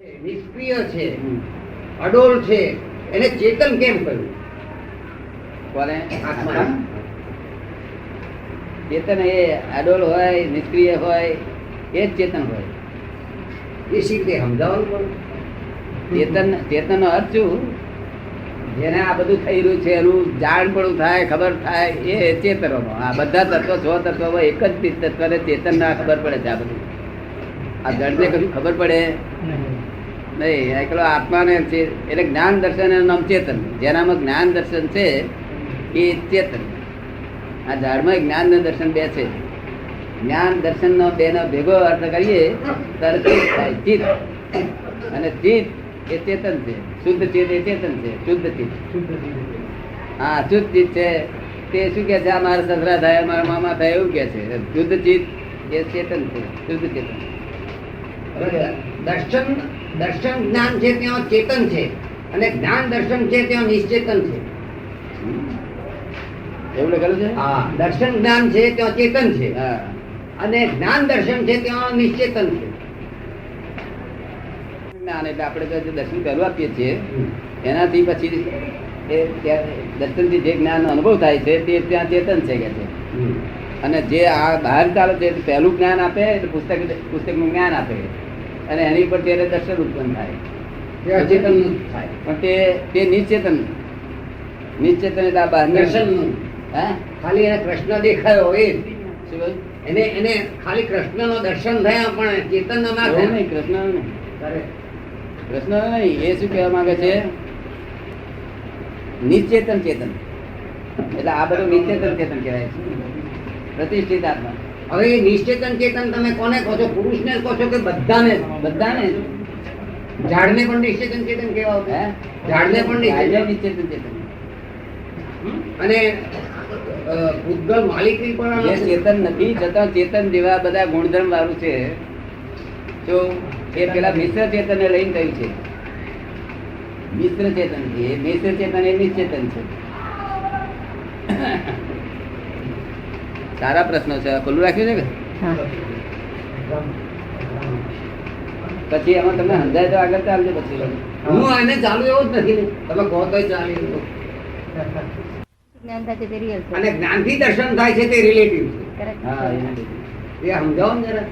નિષ્ક્રિય છે, અડોલ છે, એને ચેતન કેમ કહ્યું? કોને? આત્મા. ચેતન એ અડોલ હોય, નિષ્ક્રિય હોય, એ જ ચેતન હોય. એ શી રીતે સમજાવવાનું પડે? ચેતન નો અર્થ શું? જેને આ બધું થઈ રહ્યું છે એનું જાણપણું થાય, ખબર થાય, એ ચેતનો. આ બધા તત્વો સ્વ તત્વો એક જ તત્વને ચેતન ના ખબર પડે છે. આ બધું આ જડને કશું ખબર પડે નહીં. એકલો આત્માને છે એટલે જ્ઞાન દર્શન એનું નામ ચેતન. જેનામાં જ્ઞાન દર્શન છે એ ચેતન. આ ઝાડમાં જ્ઞાન ને દર્શન બે છે. જ્ઞાન દર્શન નો બે નો ભેગો અર્થ કરીએ ત્યારે ચિત્ત થાય. ચિત્ત અને ચિત્ત એ ચેતન છે. શુદ્ધ ચિત્ત એ ચેતન છે. શુદ્ધ ચિત્ત. હા, શુદ્ધ ચિત્ત છે તે શું કે છે? આ મારા સસરા થાય, મારા મામા થાય એવું કે છે. શુદ્ધ ચિત્ત એ ચેતન છે. શુદ્ધ ચેતન. દર્શન જ્ઞાન છે ત્યાં ચેતન છે, અને જ્ઞાન દર્શન છે ત્યાં નિશ્ચેતન છે. એવું લખેલું છે. હા, દર્શન જ્ઞાન છે ત્યાં ચેતન છે, હા, અને જ્ઞાન દર્શન છે ત્યાં નિશ્ચેતન છે. જ્ઞાન એટલે આપણે જે દર્શન કરવા આપીએ છીએ એનાથી પછી દર્શનથી જે જ્ઞાન અનુભવ થાય છે તે ત્યાં ચેતન છે કે છે. અને જે આ બહાર ચાલે છે પહેલું જ્ઞાન આપે એટલે પુસ્તકનું જ્ઞાન આપે, અને એની ઉપર ત્યારે દર્શન ઉત્પન્ન થાય, ચેતન થાય. પણ તે નિશ્ચેતન. નિશ્ચેતન એટલે આ બહાર દર્શન હા, ખાલી એને કૃષ્ણ દેખાયો એ જ. શું કહ્યું? એને ખાલી કૃષ્ણ નો દર્શન થયા, પણ ચેતન ના એવું થયા. નહીં, કૃષ્ણ નહીં. તારે કૃષ્ણ નહીં. એ શું કહેવા માંગે છે? નિશ્ચેતન ચેતન. એટલે આ બધું નિશ્ચેતન ચેતન કહેવાય છે. પ્રતિષ્ઠિત આત્મા. હવે એ નિશ્ચેતન ચેતન તમે કોને કહો છો? પુરુષને કહો છો કે બધાને? બધાને. ઝાડને પણ નિશ્ચેતન ચેતન કહેવાય છે. હે? ઝાડને પણ નિશ્ચેતન ચેતન. અને ભૂતગલ માલિકી જે પણ ચેતન નથી છતાં ચેતન જેવા બધા ગુણધર્મ વાળું છે તો એ પેલા મિશ્ર ચેતન ને લઈને કહ્યું છે. મિશ્ર ચેતન છે. એ મિશ્ર ચેતન એ નિશ્ચેતન છે. સારા પ્રશ્નો છે. ખુલ્લું રાખ્યું છે કે પછી એમાં તમને સમજાય તો આગળ ચાલજો. પછી હું આને ચાલુ એવો જ નથી ને. તમે કહો તો ચાલે. જ્ઞાન થાય છે તે real છે. અને જ્ઞાનથી દર્શન થાય છે તે રિલેટિવ છે. Correct. હા, એના લીધે. એ સમજાવો ને જરા.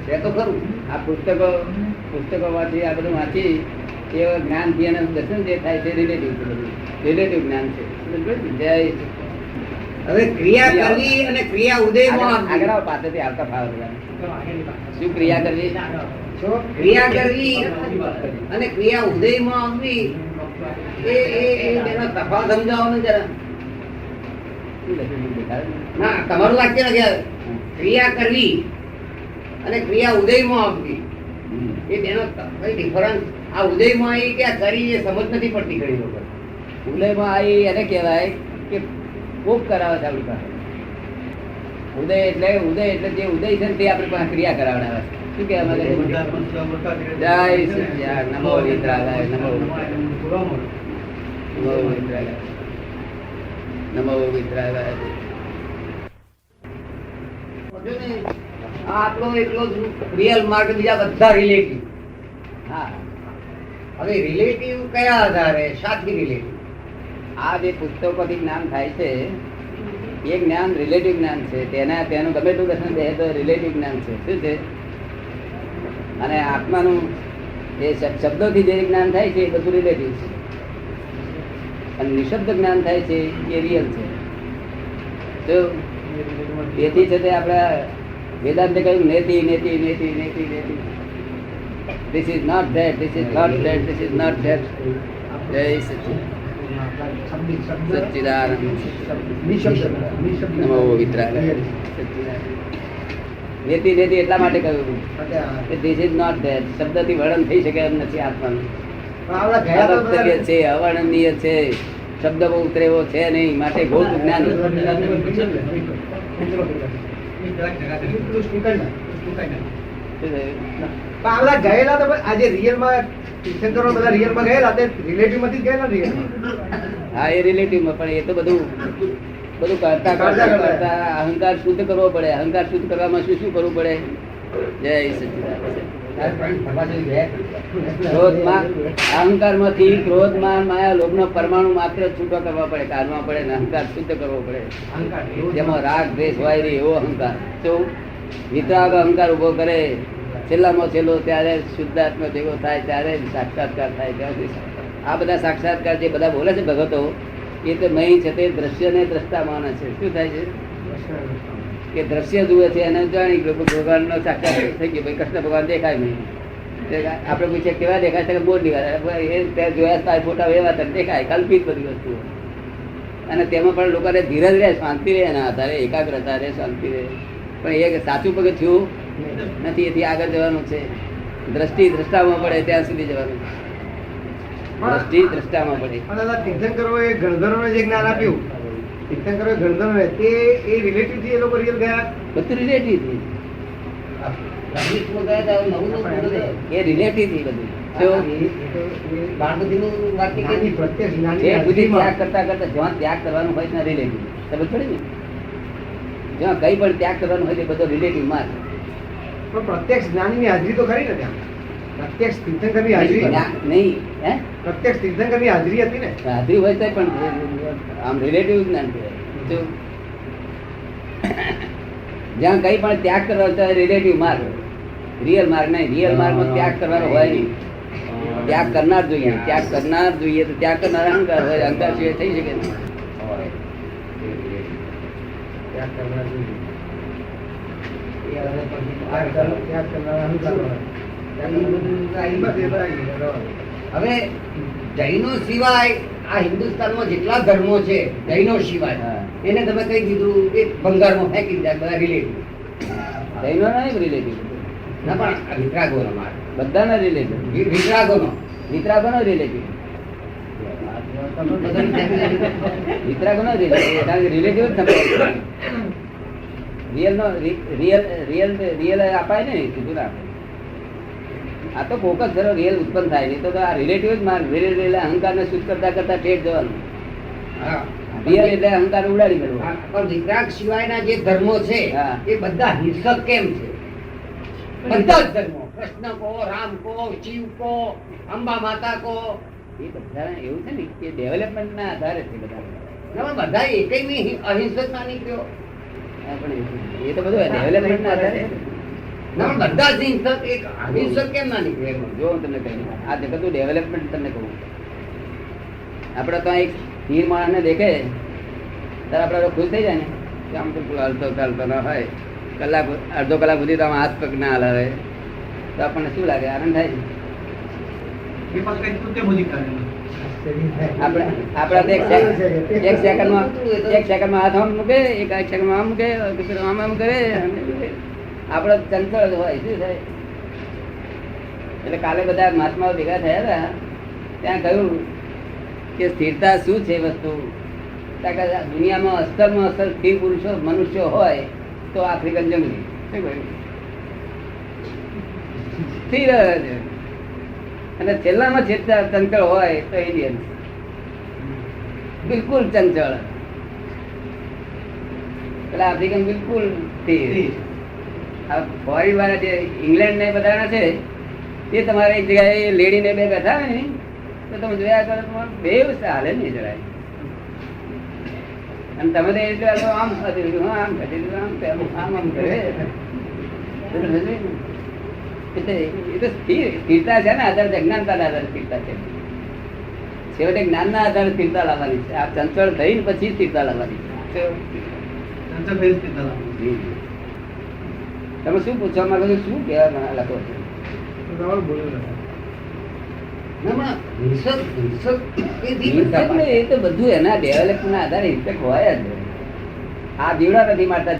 છે તો ખરું. આ પુસ્તકો વાંચી, આ બધું વાંચી એ જ્ઞાન થી એના દર્શન જે થાય છે રિલેટિવ છે. બધું રિલેટિવ જ્ઞાન છે. જય હવે ક્રિયા કરવી અને ક્રિયા ઉદયમાં આગળ આવો, પાછળથી આવતા ફાવે બધા. શું ક્રિયા કરવી? ક્રિયા કરવી અને ક્રિયા ઉદયમાં આવવી એ એનો તફાવત સમજાવો ને જરા. શું લખ્યું દેખાડે? ના, તમારું વાક્ય લખ્યા ક્રિયા કરવી અને ક્રિયા ઉદયમાં આવવી એ તેનો કઈ ડિફરન્સ? આ ઉદયમાં આવી કે આ કરી એ સમજ નથી પડતી ઘણી વખત. ઉદયમાં આવી એને કહેવાય કે કોક કરાવે છે આપણી પાસે. ઉદય એટલે જે ઉદય છે ને તે આપણી પાસે ક્રિયા કરાવડાવે છે. શું કહેવા માંગે છે? જય સચ્ચિદાનંદ. નમો વિતરાગાય. નમો વિતરાગાય. નમો વિતરાગાય. આટલો એટલો રિયલ માર્ગ, બીજા બધા રિલેટિવ. હા, હવે રિલેટિવ કયા આધારે? સાથી રિલેટિવ. આ જે પુસ્તકોથી જ્ઞાન થાય છે એ જ્ઞાન રિલેટિવ જ્ઞાન છે. તેનું ગમે તેવું દર્શન દે તો રિલેટિવ જ્ઞાન છે. શું છે? અને આત્માનું જે શબ્દોથી જે જ્ઞાન થાય છે એ બધું રિલેટિવ છે, અને નિશબ્દ જ્ઞાન થાય છે એ રિયલ છે. તો તેથી છે તે આપણા વેદાંતે કહ્યું નેતિ નેતિ નેતિ નેતિ નેતિ. This is not that, this is not that, this is not that. જય સચ્ચિદાનંદ. નમો વિતરાગાય. નેતિ નેતિ એટલા માટે કહ્યું કે ધીસ ઇઝ નોટ ધેટ. શબ્દથી વર્ણન થઈ શકે એમ નથી આત્માનું. અવક્તવ્ય છે, અવર્ણનીય છે, શબ્દ બહુ ઉતરે એવો છે નહીં. માટે ગોળ જ્ઞાન. આપડા ગયેલા તો આજે રિયલમાં તીર્થંકરો બધા રિયલમાં ગયેલા તે રિલેટિવ માંથી ગયેલા રિયલમાં. હા, એ રિલેટિવમાં. પણ એ તો બધું કરતા અહંકાર શુદ્ધ કરવો પડે. અહંકાર શુદ્ધ કરવામાં શું શું કરવું પડે? જય સચ્ચિદાનંદ. ક્રોધમાં અહંકારમાંથી ક્રોધ માન માયા લોભનો પરમાણુ માત્ર છૂટો કરવા પડે, કાઢવા પડે ને અહંકાર શુદ્ધ કરવો પડે. જેમાં રાગ દ્વેષ હોય નહીં એવો અહંકાર. શું વિતરાગ અહંકાર ઉભો કરે, છેલ્લામાં છેલ્લો ત્યારે શુદ્ધાત્મા ભેગો થાય ત્યારે સાક્ષાત્કાર થાય. ત્યારથી આ બધા સાક્ષાત્કાર જે બધા બોલે છે ભગતો, એ તો નહીં છે તે દ્રશ્ય ને દ્રષ્ટા માને છે. શું થાય છે કે દ્રશ્ય જુએ છે એને જાણી ગયું ભગવાન નો સાક્ષાત્કાર થઈ ગયો. ભાઈ કૃષ્ણ ભગવાન દેખાય નહીં. આપડે પૂછીએ કેવા દેખાય છે, બોલ દેખાય જોયા ફોટા એવા દેખાય, કલ્પિત બધી વસ્તુઓ. અને તેમાં પણ લોકોને ધીરજ રહે, શાંતિ રહે, એના આધારે એકાગ્રતા રહે, શાંતિ રહે. પણ એ સાચું પગથિયું નથી, એથી આગળ જવાનું છે. દ્રષ્ટિ દ્રષ્ટામાં પડે ત્યાં સુધી જવાનું. દ્રષ્ટિ દ્રષ્ટામાં પડે. તીર્થંકરોએ ગણધરોને જે જ્ઞાન આપ્યું, તીર્થંકરોએ ગણધરોને તે એ રિલેટિવ થી એ લોકો રિયલ ગયા. બધું રિલેટિવ થી, એ રિલેટિવ થી બધું. ત્યાગ કરતા કરતા જ્યાં ત્યાગ કરવાનું હોય ત્યાં રિલેટિવ. ખબર પડે ને, જ્યાં કઈ પણ ત્યાગ કરવાનું હોય તે બધો રિલેટિવ માર્ગ. પણ પ્રત્યક્ષ જ્ઞાનની હાજરી તો ખરી ને ત્યાં. પ્રત્યક્ષ તીર્થંકરની હાજરી નહીં, હે પ્રત્યક્ષ તીર્થંકરની હાજરી હતી ને. હાજરી હોય તો પણ આમ રિલેટિવ જ્ઞાન કહેવાય. જ્યાં કઈ પણ ત્યાગ કરવાનો હોય રિલેટિવ માર્ગ, રિયલ માર્ગ નહીં. રિયલ માર્ગમાં ત્યાગ કરવાનો હોય નહીં. ત્યાગ કરનાર જોઈએ, ત્યાગ કરનાર જોઈએ. તો ત્યાગ કરનાર અહંકાર હોય, અહંકાર સિવાય થઈ શકે નહીં. હવે જૈનો સિવાય આ હિન્દુસ્તાનમાં જેટલા ધર્મો છે, જૈનો સિવાય એને તમે કઈ દીધું કે ભંગારમાં ફેંકી દીધા બધા રિલેટિવ. જૈનો નહીં રિલેટિવ, ના પણ વિતરાગોનો માર્ગ, બધાના રિલેટિવ. વિતરાગોનો રિલેટિવ, વિતરાગોનો રિલેટિવ. કારણ કે રિલેટિવ જ સમજાય. રિયલ નો રિયલ અપાય ને સીધું ના આપે. આ તો ફોકસ કરો રિયલ ઉત્પન્ન થાય નહીં તો આ રિલેટિવ જ માર્ગ. રિયલ અહંકાર ને શુદ્ધ કરતા કરતા ઠેઠ જવાનું. રિયલ એટલે અહંકાર ઉડાડી મેળવો. પણ વિતરાગ સિવાયના જે ધર્મો છે એ બધા હિંસક કેમ છે? બધા જ ધર્મો, કૃષ્ણ કો, રામ કો, શિવ કો, અંબા માતા કો, એ બધા એવું છે ને કે ડેવલપમેન્ટ ના આધારે છે બધા. બધા એકઈ અહિંસક ના નીકળ્યો. એ તો બધું ડેવલપમેન્ટ ના આધારે. બધા જ હિંસક, એક અહિંસક કેમ ના નીકળે? જો હું તમને કહ્યું, આ જગતનું ડેવલપમેન્ટ તમને કહું. આપડે તો એક સ્થિર માણસ ને દેખે ત્યારે આપડે ખુશ થઈ જાય ને કે આમ તો હાલતો ચાલતો ના હોય, કલાક અડધો કલાક સુધી તો આમ હાથ પગ ના હલાવે તો આપણને શું લાગે? આનંદ થાય છે. આપડા એક સેકન્ડમાં હાથ આમ મૂકે, એક સેકન્ડમાં આમ મૂકે, આમ કરે. આપડે ચંચળ હોય શું થાય? એટલે કાલે બધા મહાત્માઓ ભેગા થયા હતા, ત્યાં કહ્યું કે સ્થિરતા શું છે વસ્તુ. દુનિયામાં અસ્તરમાં અસર સ્થિર પુરુષો મનુષ્યો હોય તો આફ્રિકન જંગલી. શું કહ્યું? સ્થિર છે. અને છેલ્લામાં ચંચળ હોય તો ઇન્ડિયન, બિલકુલ ચંચળ. એટલે આફ્રિકન બિલકુલ સ્થિર. ફોરેન વાળા જે ઇંગ્લેન્ડ ને બધા છે તે તમારે એક જગ્યાએ લેડી ને બે બેઠા હોય ને તો તમે જોયા કરો બે હાલે નહીં જરાય. અને તમે તો એટલે આમ આમ આમ કરે. એ તો સ્થિરતા છે ને આધાર છે, જ્ઞાનતા આધારે સ્થિરતા છે. છેવટે જ્ઞાન ના આધારે સ્થિરતા લાવવાની છે. આ ચંચળ થઈને પછી સ્થિરતા લાવવાની છે. તમે શું પૂછવા માંગો છો? શું કહેવા લખો છો? એ તો બધું એના ડેવલપમેન્ટ ના આધારે હિંસક હોય જ. આ જીવડા નથી મારતા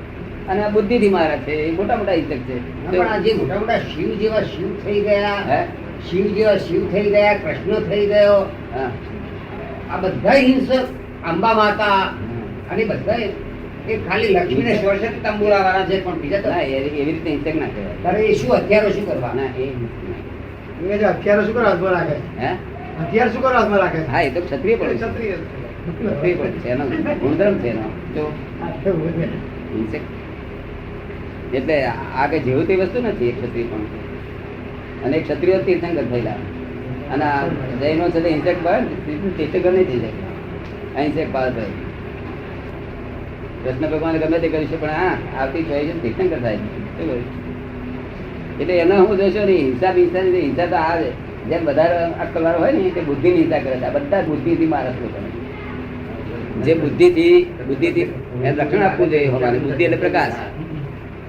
અને આ બુદ્ધિ થી મારે છે, એ મોટા મોટા હિંસક છે. જે મોટા મોટા શિવ જેવા શિવ થઈ ગયા, શિવ જેવા શિવ થઈ ગયા, કૃષ્ણ થઈ ગયો, આ બધા હિંસક, અંબા માતા અને બધા એ ખાલી લક્ષ્મી ને સ્પર્શ તંબુરા વાળા છે, પણ બીજા તો એવી રીતે હિંસક ના કહેવાય. તારે એ શું હથિયારો શું કરવા? ના એ હથિયારો શું કરો હાથમાં રાખે? હે હથિયાર શું કરો હાથમાં રાખે? હા એ તો ક્ષત્રિય પડે, ક્ષત્રિય ક્ષત્રિય પડે છે, એનો ગુણધર્મ છે એનો. તો હિંસક એટલે આ કઈ જેવું તે વસ્તુ નથી. એક ક્ષત્રિય પણ અને ક્ષત્રિયો તીર્થંકર થયેલા. અને આ જૈનો છે તે હિંસક ભાવ તીર્થંકર નહીં થઈ શકે, અહિંસક ભાવ થાય. કૃષ્ણ ભગવાન ગમે તે કર્યું છે પણ હા આવતી થાય છે તીર્થંકર થાય છે. શું કહ્યું? એટલે એનો હું જોશો નહીં, હિંસા હિંસા નહીં. હિંસા તો આવે જેમ બધા અક્કલવાળો હોય ને તે બુદ્ધિની હિંસા કરે છે. આ બધા બુદ્ધિથી માણસ લોકોને જે બુદ્ધિથી રક્ષણ આપવું જોઈએ. અમારે બુદ્ધિ એટલે પ્રકાશ,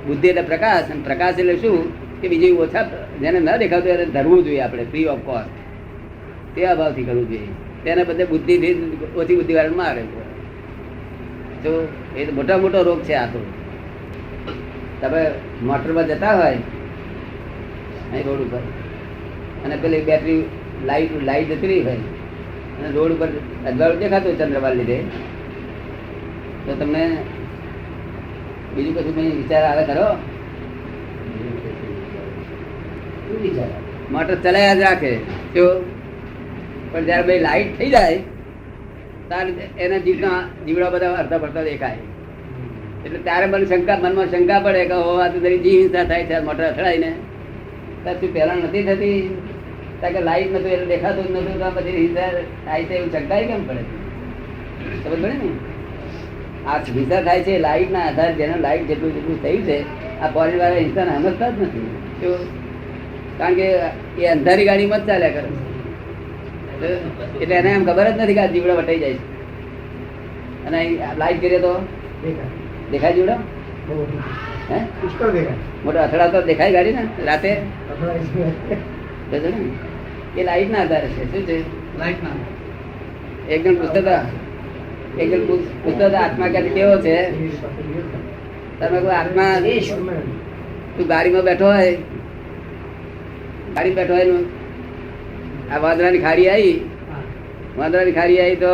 બુદ્ધિ એટલે પ્રકાશ, અને પ્રકાશ એટલે શું કે બીજું ઓછા જેને ન દેખાતું એને ધરવું જોઈએ આપણે ફ્રી ઓફ કોસ્ટ. તે અભાવથી કરવું જોઈએ. તેને બધે બુદ્ધિથી ઓછી બુદ્ધિવાળાને મારે તો એ તો મોટા મોટો રોગ છે. આ તો તમે મોટરમાં જતા હોય અહીં રોડ ઉપર અને પેલી બેટરી લાઈટ જતી રહી હોય અને રોડ ઉપર અજવાળું દેખાતું હોય ચંદ્રવાળ લીધે, તો તમને બીજું કશું કંઈ વિચાર આવે ખરો? મોટર ચલાયા જ રાખે તો પણ જયારે ભાઈ લાઈટ થઈ જાય ત્યારે એના જીવડા બધા અડધા પડતા દેખાય. એટલે ત્યારે મને મનમાં શંકા પડે કે હો આ તો તારી જીવ હિંસા થાય છે મોટર અથડાઈને. શું પહેલા નથી થતી? કારણ કે લાઈટ નતું એટલે દેખાતું જ નતું, તો પછી હિંસા થાય છે એવું શંકાય કેમ પડે? ખબર પડે ને આ હિંસા થાય છે લાઈટ ના આધારે. જેના લાઈટ જેટલું જેટલું થયું છે આ ફોરેન વાળા હિંસાને સમજતા જ નથી. કારણ કે એ અંધારી ગાડીમાં જ ચાલ્યા કરે એટલે એને એમ ખબર જ નથી કે આ જીવડા વટાઈ જાય છે. અને લાઈટ કરીએ તો દેખાય જીવડા? હે પુષ્કળ દેખાય. મોટા અથડા તો દેખાય ગાડી ને રાતે? એ લાઈટ ના આધારે છે. શું છે? લાઈટ ના. એક જણ પૂછતા હતા આત્મા ક્યાંથી કેવો છે? તમે કોઈ આત્મા તું ગાડીમાં બેઠો હોય આ વાંદરાની ખાડી આવી તો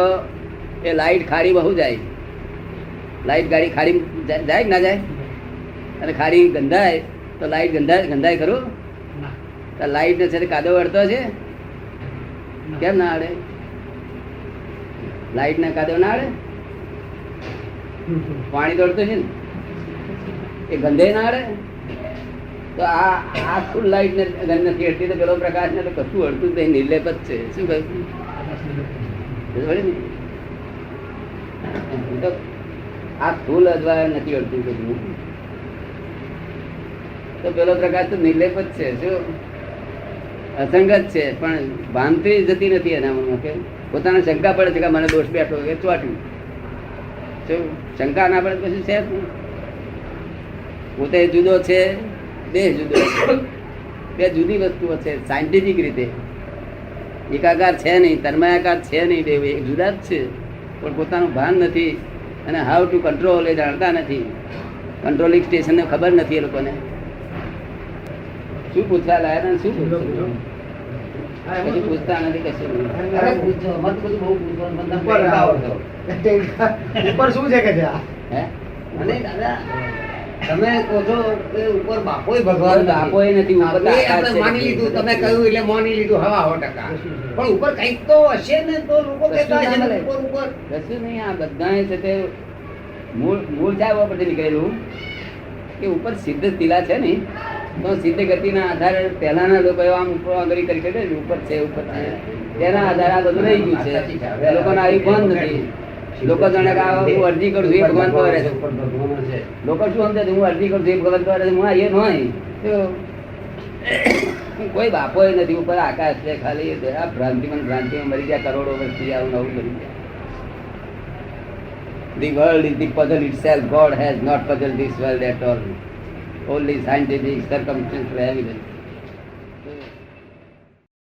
એ લાઈટ ખાડી બહુ જાય. લાઈટ ગાડી ખાડી જાય કે ના જાય? અને ખાડી ગંધાય તો લાઈટ ગંધાય ખરું? લાઈટ ને છે કાદવ અડતો છે? કેમ ના અડે? લાઈટ ને કાદવ ના અડે? પાણી તો અડતું છે ને, એ ગંધે ના અડે? તો આ ફૂલ લાઈટ ને ગંધ નથી અડતી તો પેલો પ્રકાશ ને તો કશું અડતું જ નહીં, નિર્લેપ જ છે. શું કહ્યું? તો આ ફૂલ અજવા નથી અડતું કશું, તો પેલો પ્રકાશ તો નિર્લેપ જ છે. શું અસંગત છે પણ ભ્રાંતિ જતી નથી એના મનમાં. કે પોતાને શંકા પડે છે કે મને દોષ બેઠો કે ચોટ્યું. શું શંકા ના પડે પછી છે પોતે જુદો છે, દેહ જુદો છે, બે જુદી વસ્તુઓ છે. સાયન્ટિફિક રીતે એકાકાર છે નહીં, તન્મયાકાર છે નહીં, બે જુદા જ છે. પણ પોતાનું ભાન નથી અને હાઉ ટુ કંટ્રોલ એ જાણતા નથી. કંટ્રોલિંગ સ્ટેશનને ખબર નથી એ લોકોને. શું પૂછવા લાયા ને શું પછી પૂછતા નથી કશું. ઉપર શું છે કે છે? હે અને દાદા તમે કહો છો કે ઉપર બાપોય ભગવાન બાપોય નથી, ઉપર તો આકાશ છે. માની લીધું, તમે કહ્યું એટલે માની લીધું 100% પણ ઉપર કઈક તો હશે ને તો લોકો કહેતા હશે ને ઉપર કશું નહીં. આ બધા છે તે મૂળ ચાવવા પરથી નીકળેલું કે ઉપર સિદ્ધ તિલા છે ને તો સિદ્ધ ગતિના આધારે પહેલાના લોકો આમ ઉપર આગળ કરી ઉપર છે તેના આધારે આ બધું રહી ગયું છે. લોકોને આવી ભાન નથી. લોકો જાણે કે હું અરજી કરું છું એ ભગવાન કરે છે. લોકો શું સમજે હું અરજી કરું છું એ ભગવાન કરે છે, હું એ નહીં. કોઈ બાપો નથી, ઉપર આકાશ છે ખાલી. આ ભ્રાંતિમાં મરી જાય, કરોડો વર્ષથી આવું નવું મરી જાય. The world is the puzzle itself. God has not puzzled this world at all. Only scientific circumstantial evidence.